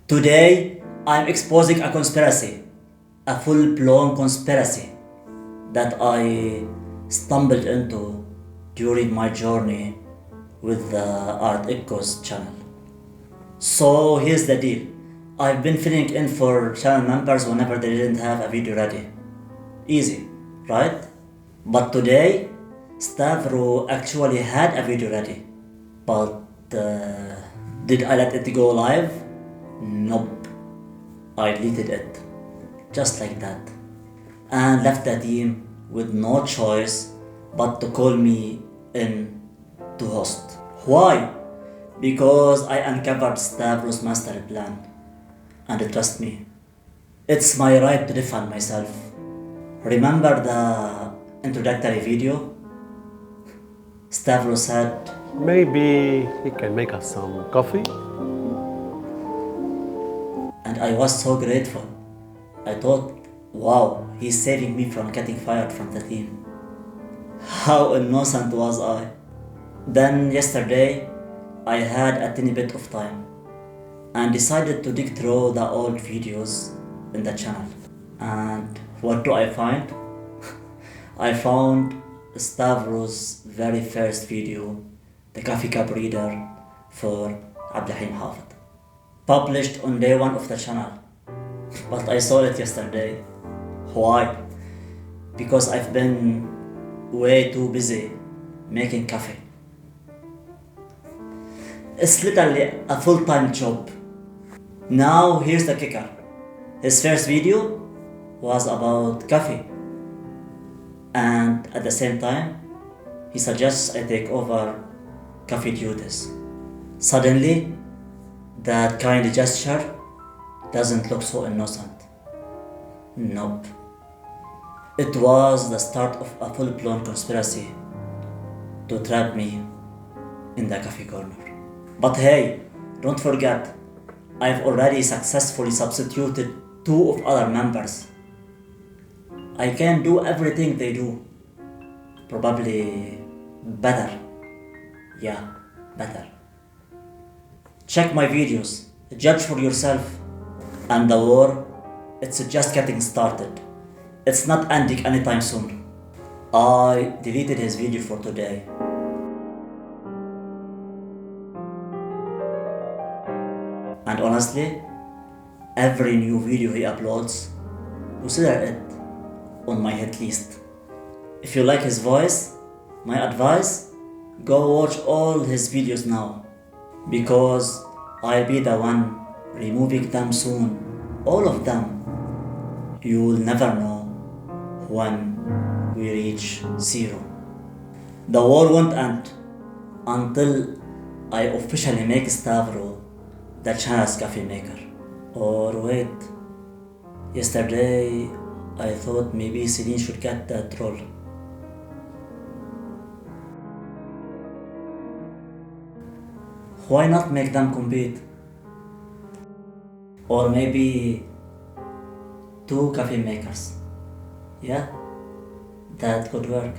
Today, I'm exposing a conspiracy, a full-blown conspiracy that I stumbled into during my journey with the Art Echoes channel. So here's the deal. I've been filling in for channel members whenever they didn't have a video ready. Easy, right? But today, Stavro actually had a video ready. But did I let it go live? Nope. I deleted it. Just like that. And left the team with no choice but to call me in to host. Why? Because I uncovered Stavro's master plan. And trust me, it's my right to defend myself. Remember the introductory video? Stavro said, Maybe he can make us some coffee? and I was so grateful. I thought, wow, he's saving me from getting fired from the team. How innocent was I? Then yesterday, I had a tiny bit of time and decided to dig through the old videos in the channel. And what do I find? I found Stavro's very first video, the coffee cup reader for Abdulrahim Hafid, published on day one of the channel. But I saw it yesterday. Why? Because I've been way too busy making coffee. It's literally a full-time job. Now here's the kicker. His first video was about coffee. And at the same time, he suggests I take over coffee duties. Suddenly, that kind gesture doesn't look so innocent. Nope. It was the start of a full-blown conspiracy to trap me in the coffee corner. But hey, don't forget, I've already successfully substituted 2 of other members. I can do everything they do. Probably better. Yeah, better. Check my videos, judge for yourself. And the war, it's just getting started. It's not ending anytime soon. I deleted his video for today. And honestly, every new video he uploads, consider it on my hit list. If you like his voice, my advice, go watch all his videos now. Because I'll be the one removing them soon. All of them. You will never know when we reach 0. The war won't end until I officially make Stavro the channel's coffee maker. Or wait, yesterday I thought maybe Celine should get that role. Why not make them compete? Or maybe 2 coffee makers. Yeah, that could work.